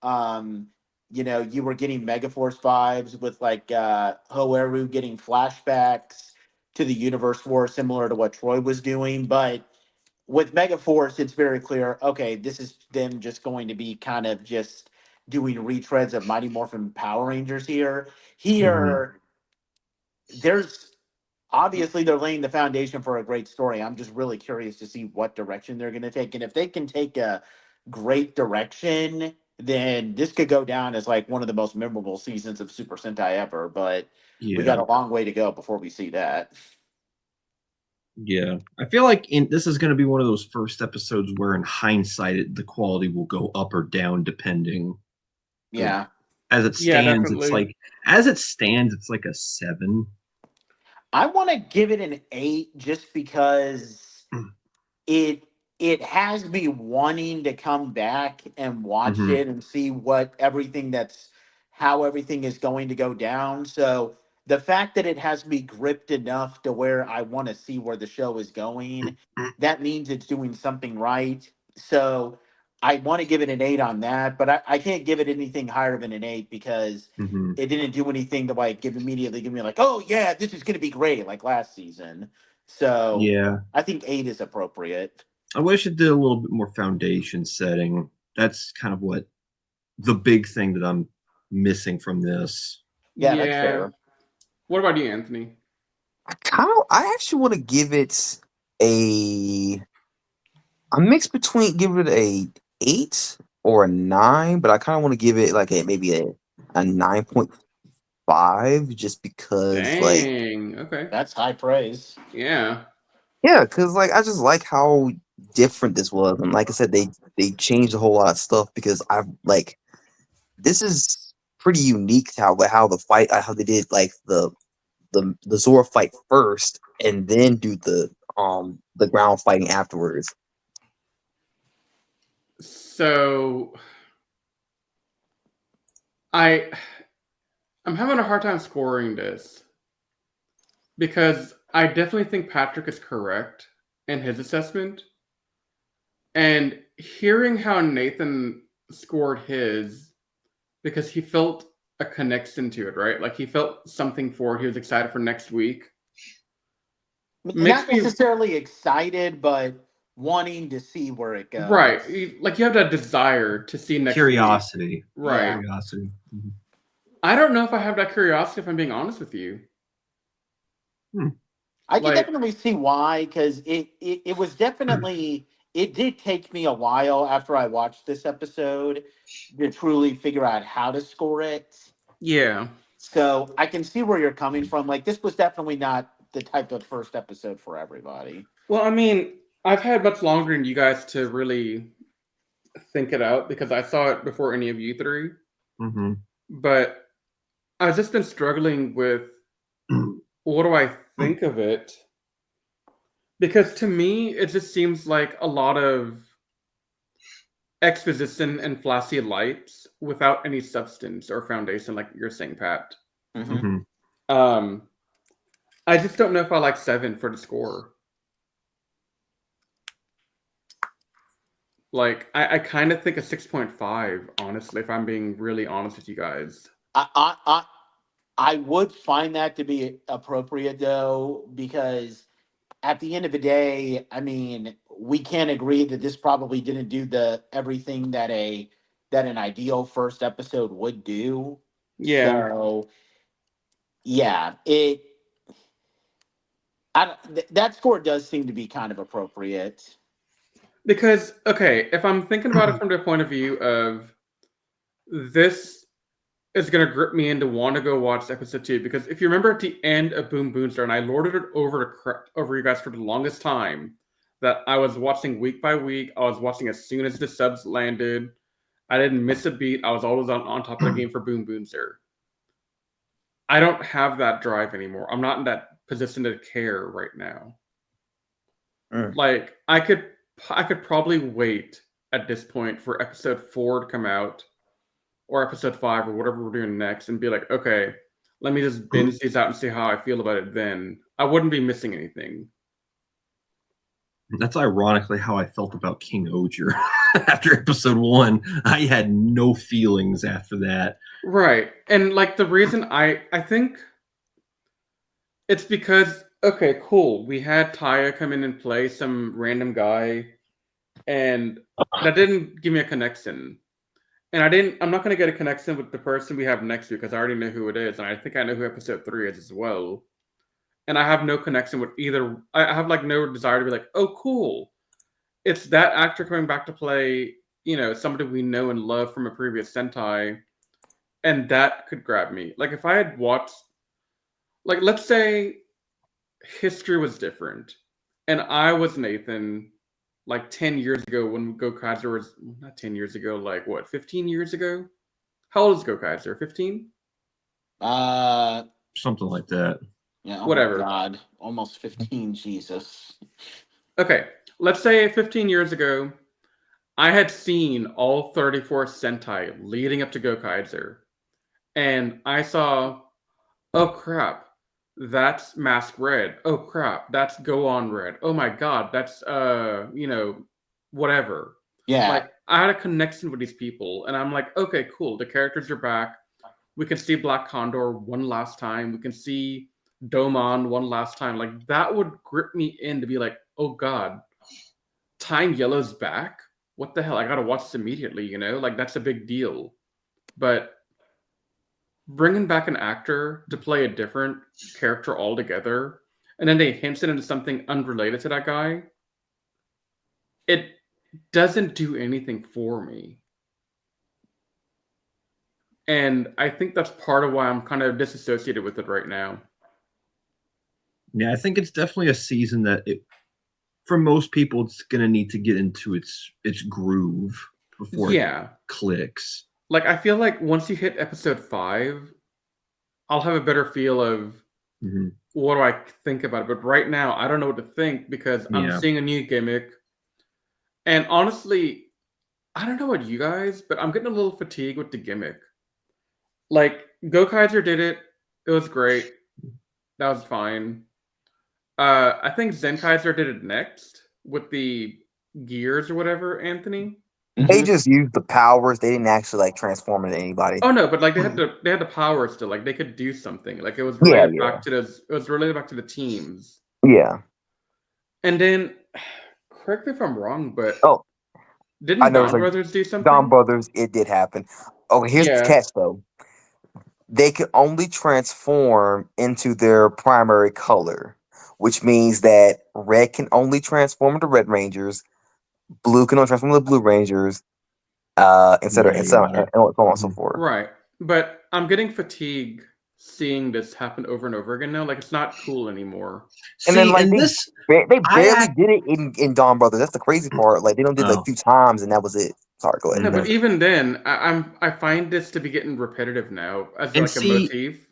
you were getting Megaforce vibes with like Hoeru getting flashbacks to the Universe War, similar to what Troy was doing. But with Megaforce, it's very clear. Okay, this is them just going to be kind of just doing retreads of Mighty Morphin Power Rangers here. There's obviously they're laying the foundation for a great story. I'm just really curious to see what direction they're going to take, and if they can take a great direction, then this could go down as like one of the most memorable seasons of Super Sentai ever. But we got a long way to go before we see that. Yeah, I feel like this is going to be one of those first episodes where, in hindsight, the quality will go up or down depending. Yeah, as it stands, it's like a 7. I want to give it an 8 just because it has me wanting to come back and watch it and see how everything is going to go down. So the fact that it has me gripped enough to where I want to see where the show is going, that means it's doing something right. So I want to give it an 8 on that, but I can't give it anything higher than an 8 because it didn't do anything to like immediately give me like, oh yeah, this is going to be great like last season. So I think 8 is appropriate. I wish it did a little bit more foundation setting. That's kind of what the big thing that I'm missing from this. Yeah, that's fair. What about you, Anthony? I actually want to give it a mix between give it a 8 or a 9, but I kind of want to give it like maybe a 9.5 just because okay, that's high praise. Yeah, because like I just like how different this was, and like I said, they changed a whole lot of stuff because this is pretty unique to how the fight, how they did like the Zora fight first, and then do the ground fighting afterwards. So I'm having a hard time scoring this because I definitely think Patrick is correct in his assessment. And hearing how Nathan scored his, because he felt a connection to it, right? Like he felt something for it. He was excited for next week. Not necessarily excited, but wanting to see where it goes. Right. Like you have that desire to see next Curiosity. week. Right. Yeah. Curiosity. Mm-hmm. I don't know if I have that curiosity, if I'm being honest with you. I can definitely see why, because it was definitely, it did take me a while after I watched this episode to truly figure out how to score it. Yeah. So I can see where you're coming from. Like, this was definitely not the type of first episode for everybody. Well, I mean, I've had much longer than you guys to really think it out because I saw it before any of you three. Mm-hmm. But I've just been struggling with what do I think of it? Because to me, it just seems like a lot of exposition and flashy lights without any substance or foundation, like you're saying, Pat. Mm-hmm. I just don't know if I like 7 for the score. Like, I kind of think a 6.5, honestly, if I'm being really honest with you guys. I would find that to be appropriate, though, because at the end of the day, I mean, we can't agree that this probably didn't do everything that an ideal first episode would do. Yeah. So, yeah, that score does seem to be kind of appropriate. Because, okay, if I'm thinking about it from the point of view of this is going to grip me into want to go watch episode 2, because if you remember at the end of Boom Boomster, and I lorded it over you guys for the longest time, that I was watching week by week. I was watching as soon as the subs landed. I didn't miss a beat. I was always on top of the game for Boom Boomster. I don't have that drive anymore. I'm not in that position to care right now. Like, I could probably wait at this point for episode 4 to come out, or episode 5, or whatever we're doing next, and be like, okay, let me just binge these out and see how I feel about it then. I wouldn't be missing anything. That's ironically how I felt about King Oger. After episode 1, I had no feelings after that. Right. And like the reason I think it's because, okay, cool, we had Taya come in and play some random guy, and that didn't give me a connection. And I'm not going to get a connection with the person we have next week because I already know who it is. And I think I know who episode 3 is as well. And I have no connection with either. I have like no desire to be like, oh, cool. It's that actor coming back to play, somebody we know and love from a previous Sentai. And that could grab me. Like if I had watched, like let's say history was different. And I was Nathan like 10 years ago when GoKaiser was, not 10 years ago, like what, 15 years ago? How old is GoKaiser? 15? Something like that. Yeah, whatever. Oh my God, almost 15, Jesus. Okay, let's say 15 years ago, I had seen all 34 Sentai leading up to GoKaiser. And I saw, oh crap, that's Mask Red. Oh crap, that's Go On Red. Oh my god, that's whatever. Yeah. Like I had a connection with these people, and I'm like, okay, cool. The characters are back. We can see Black Condor one last time. We can see Domon one last time. Like that would grip me in to be like, oh god, Time Yellow's back. What the hell? I gotta watch this immediately. Like that's a big deal. But bringing back an actor to play a different character altogether, and then they hint it into something unrelated to that guy, it doesn't do anything for me. And I think that's part of why I'm kind of disassociated with it right now. Yeah, I think it's definitely a season that for most people, it's going to need to get into its groove before it clicks. Like, I feel like once you hit episode 5, I'll have a better feel of what do I think about it. But right now, I don't know what to think because I'm seeing a new gimmick. And honestly, I don't know about you guys, but I'm getting a little fatigued with the gimmick. Like, Gokaiser did it. It was great. That was fine. I think Zenkaiser did it next with the gears or whatever, Anthony. They just used the powers. They didn't actually like transform into anybody. Oh no, but like they had the power still. Like they could do something. Like it was Yeah, related back to those. It was related back to the teams. Yeah. And then, correct me if I'm wrong, but Oh, I didn't know. Dawn Brothers do something? Dawn Brothers, it did happen. Oh, here's the catch though. They could only transform into their primary color, which means that red can only transform into Red Rangers, blue can only transform into Blue Rangers, etc. and so on and so forth. Right, but I'm getting fatigued seeing this happen over and over again now. Like it's not cool anymore. And then like they barely did it in Dawn Brothers. That's the crazy part. Like they don't did like a few times and that was it. Sorry, go ahead. No, but even then, I find this to be getting repetitive now as like a motif.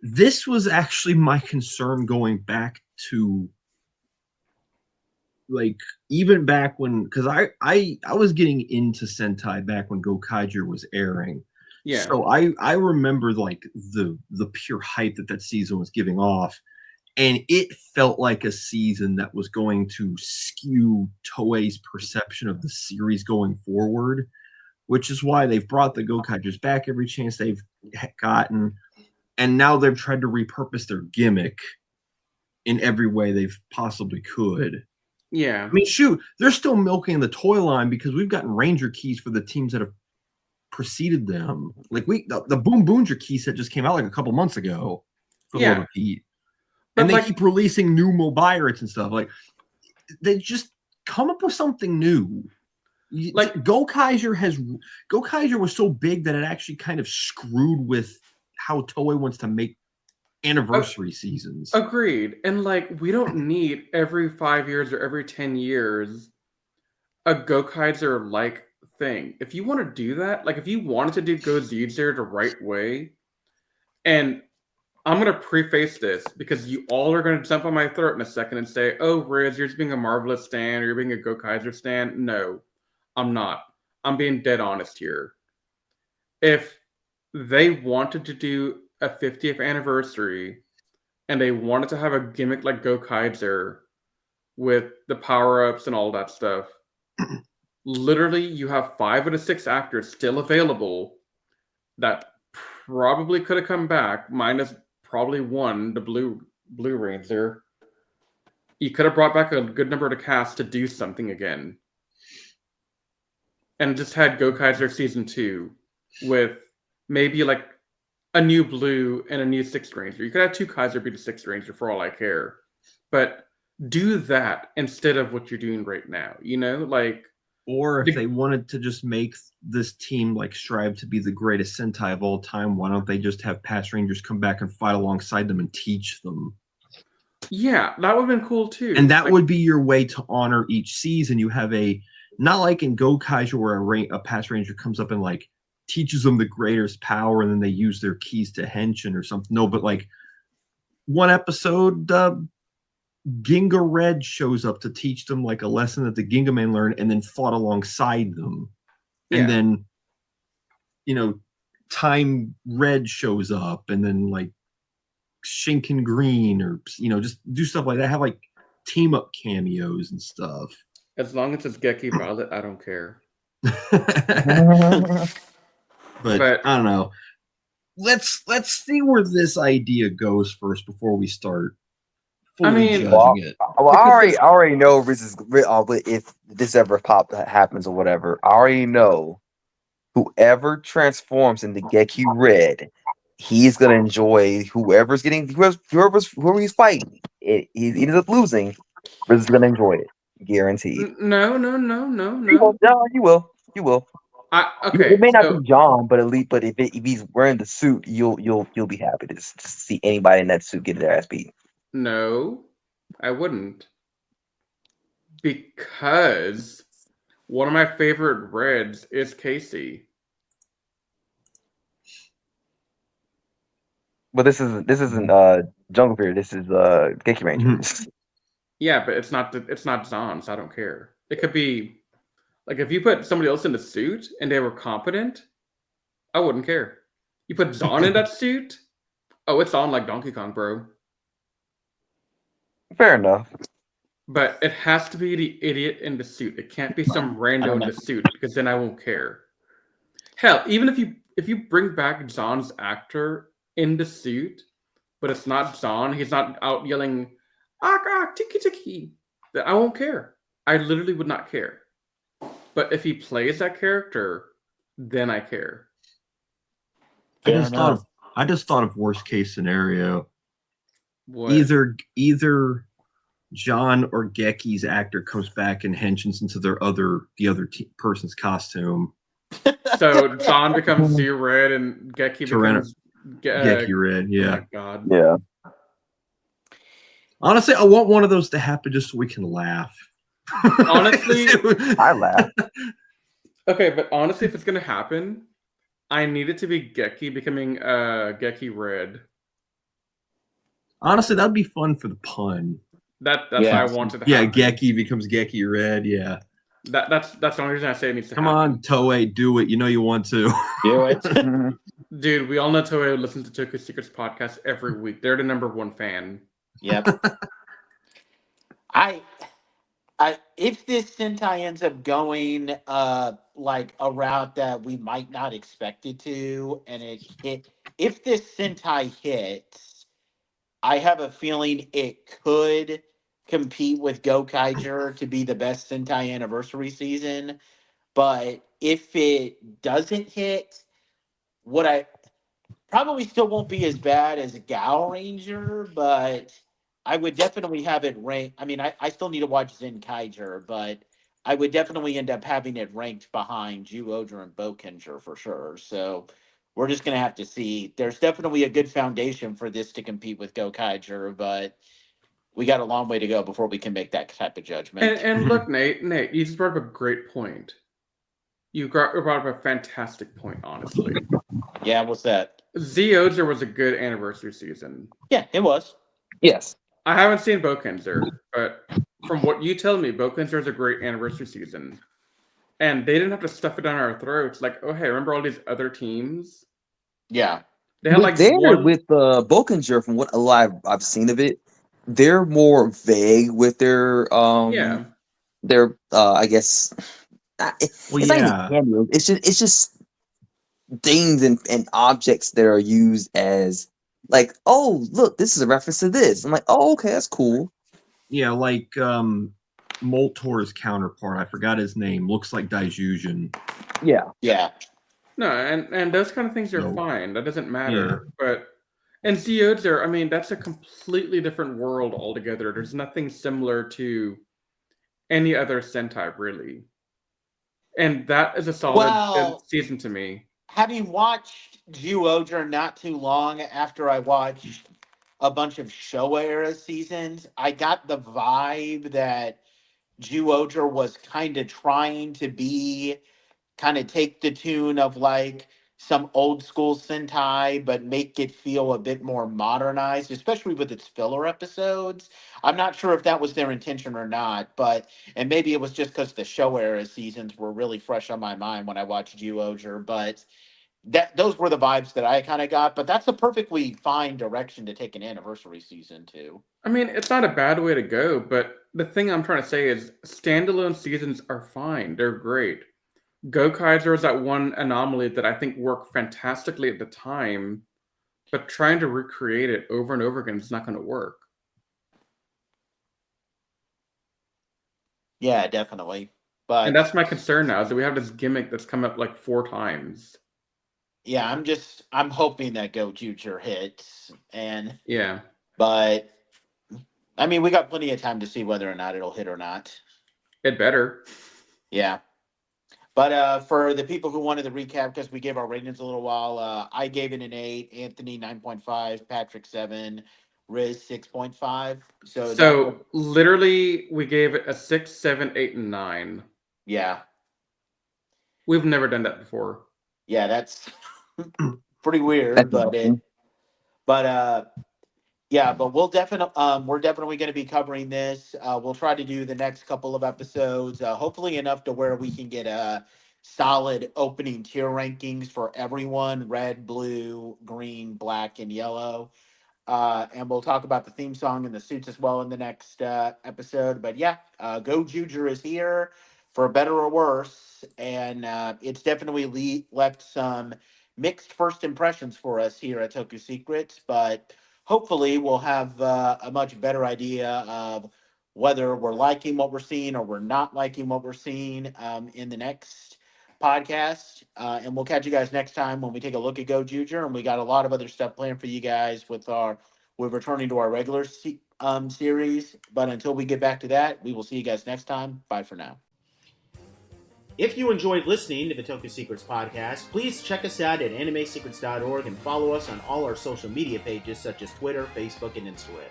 This was actually my concern going back to like even back when, because I was getting into Sentai back when Gokaiger was airing. Yeah. So I remember like the pure hype that season was giving off, and it felt like a season that was going to skew Toei's perception of the series going forward, which is why they've brought the Gokaigers back every chance they've gotten, and now they've tried to repurpose their gimmick in every way they've possibly could. Yeah. I mean, shoot, they're still milking the toy line because we've gotten Ranger keys for the teams that have preceded them. Like the Boom Boonger key set just came out like a couple months ago for the repeat. And they keep releasing new Mobirots and stuff. Like they just come up with something new. Like Gokaiger was so big that it actually kind of screwed with how Toei wants to make anniversary seasons. Agreed. And like we don't need every 5 years or every 10 years a Gokaiger like thing. If you want to do that, like if you wanted to do Gozyuger the right way, and I'm gonna preface this because you all are gonna jump on my throat in a second and say, "Oh, Riz, you're just being a Marvelous stan or you're being a Gokaiger stan." No, I'm not. I'm being dead honest here. If they wanted to do a 50th anniversary and they wanted to have a gimmick like Gokaiger with the power-ups and all that stuff, literally you have 5 of the 6 actors still available that probably could have come back, minus probably one, the Blue Ranger. You could have brought back a good number of the cast to do something again. And just had Gokaiger Season 2 with maybe like a new Blue and a new 6th Ranger. You could have 2 Kaiser be the 6th Ranger for all I care. But do that instead of what you're doing right now, you know? Like, or if they wanted to just make this team like strive to be the greatest Sentai of all time, why don't they just have past Rangers come back and fight alongside them and teach them? Yeah, that would have been cool too. And that would be your way to honor each season. You have not like in Gokaiger where a past Ranger comes up and like teaches them the greatest power and then they use their keys to henshin or something. No, but like one episode, Ginga Red shows up to teach them like a lesson that the Ginga Man learned and then fought alongside them. Yeah. And then, you know, Time Red shows up and then like Shinken Green or, you know, just do stuff like that. Have like team up cameos and stuff. As long as it's Geki Violet, I don't care. But I don't know. Let's see where this idea goes first before we start. I mean, I already know if this ever happens or whatever. I already know whoever transforms into Geki Red, he's gonna enjoy whoever he's fighting. He ends up losing, Riz is gonna enjoy it, guaranteed. No. You will. Okay. It may not be John, but if he's wearing the suit, you'll be happy to see anybody in that suit get their ass beat. No, I wouldn't. Because one of my favorite Reds is Casey. But this isn't Jungle Fear. This is Geki Rangers. Yeah, but it's not Zahn, so I don't care. It could be like if you put somebody else in the suit and they were competent, I wouldn't care. You put Zahn in that suit, oh, it's on like Donkey Kong, bro. Fair enough. But it has to be the idiot in the suit. It can't be some rando in the suit because then I won't care. Hell, even if you bring back Zahn's actor in the suit, but it's not Zahn, he's not out yelling "ah tiki tiki," then I won't care. I literally would not care. But if he plays that character, then I care. I just thought of worst case scenario. What? Either John or Geki's actor comes back and henshins into the other person's costume. So Zahn becomes Zero Red and Geki becomes Geki Red. Yeah. Oh my god. Yeah. Honestly, I want one of those to happen just so we can laugh. Honestly, I laugh. Okay, but honestly, if it's gonna happen, I need it to be Geki becoming Geki Red. Honestly, that'd be fun for the pun. That's why I wanted to happen. Yeah, Geki becomes Geki Red, yeah. That's the only reason I say it needs to happen. Come on, Toei, do it. You know you want to. Do it. Dude, we all know Toei listens to Toku Secrets podcast every week. They're the #1 fan. Yep. If this Sentai ends up going like a route that we might not expect it to, and if this Sentai hits, I have a feeling it could compete with Gokaiger to be the best Sentai anniversary season. But if it doesn't hit, what I probably still won't be as bad as Gal Ranger, but I would definitely have it ranked. I mean, I still need to watch Zen Kaiser, but I would definitely end up having it ranked behind Zyuohger and Bokenger for sure. So we're just going to have to see. There's definitely a good foundation for this to compete with Gokaiger, but we got a long way to go before we can make that type of judgment. And look, Nate, you just brought up a great point. You brought up a fantastic point, honestly. Yeah, what's that? Zyuohger was a good anniversary season. Yeah, it was. Yes. I haven't seen Bokenger, but from what you tell me, Bokenger is a great anniversary season. And they didn't have to stuff it down our throats. Like, oh, hey, remember all these other teams? Yeah. They had with Bokenger, from what I've seen of it, they're more vague with their I guess it's not even cameos. It's just things and objects that are used as like, oh look, this is a reference to this. I'm like, oh okay, that's cool. Yeah, like Moltor's counterpart, I forgot his name, looks like Daijujin. Yeah. No, and those kind of things are fine. That doesn't matter. Yeah. But and Zyuohger, I mean, that's a completely different world altogether. There's nothing similar to any other Sentai, really. And that is a solid season to me. Having watched Zyuohger not too long after I watched a bunch of Showa era seasons, I got the vibe that Zyuohger was kind of trying to take the tune of like some old school Sentai, but make it feel a bit more modernized, especially with its filler episodes. I'm not sure if that was their intention or not, and maybe it was just because the show era seasons were really fresh on my mind when I watched Zyuohger, but those were the vibes that I kind of got. But that's a perfectly fine direction to take an anniversary season to. I mean, it's not a bad way to go, but the thing I'm trying to say is standalone seasons are fine. They're great. Gokaiger is that one anomaly that I think worked fantastically at the time, but trying to recreate it over and over again is not going to work. Yeah, definitely. And that's my concern now, is that we have this gimmick that's come up like 4 times. Yeah, I'm hoping that GoZuWolf's hits, yeah. But I mean, we got plenty of time to see whether or not it'll hit or not. It better. Yeah. But for the people who wanted the recap, because we gave our ratings a little while, I gave it an 8, Anthony 9.5, Patrick 7, Riz 6.5. So literally, we gave it a 6, 7, 8, and 9. Yeah. We've never done that before. Yeah, that's pretty weird, but But yeah, but we're definitely going to be covering this. We'll try to do the next couple of episodes, hopefully enough to where we can get a solid opening tier rankings for everyone: red, blue, green, black, and yellow. And we'll talk about the theme song and the suits as well in the next episode. But yeah, GozyuWolf's is here for better or worse, and it's definitely left some mixed first impressions for us here at Toku Secrets. But hopefully, we'll have a much better idea of whether we're liking what we're seeing or we're not liking what we're seeing in the next podcast. And we'll catch you guys next time when we take a look at GozyuWolf. And we got a lot of other stuff planned for you guys with returning to our regular series. But until we get back to that, we will see you guys next time. Bye for now. If you enjoyed listening to the Toku Secrets podcast, please check us out at animesecrets.org and follow us on all our social media pages such as Twitter, Facebook, and Instagram.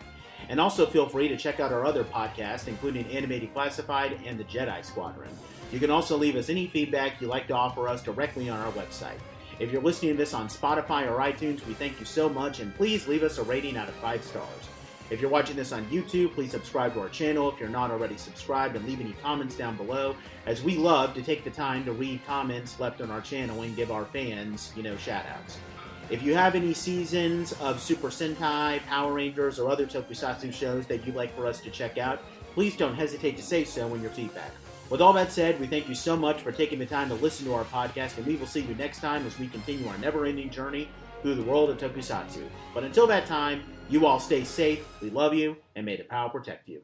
And also feel free to check out our other podcasts, including Anime Declassified and the Jedi Squadron. You can also leave us any feedback you'd like to offer us directly on our website. If you're listening to this on Spotify or iTunes, we thank you so much, and please leave us a rating out of 5 stars. If you're watching this on YouTube, please subscribe to our channel if you're not already subscribed, and leave any comments down below, as we love to take the time to read comments left on our channel and give our fans, shout-outs. If you have any seasons of Super Sentai, Power Rangers, or other Tokusatsu shows that you'd like for us to check out, please don't hesitate to say so in your feedback. With all that said, we thank you so much for taking the time to listen to our podcast, and we will see you next time as we continue our never-ending journey through the world of Tokusatsu. But until that time, you all stay safe, we love you, and may the power protect you.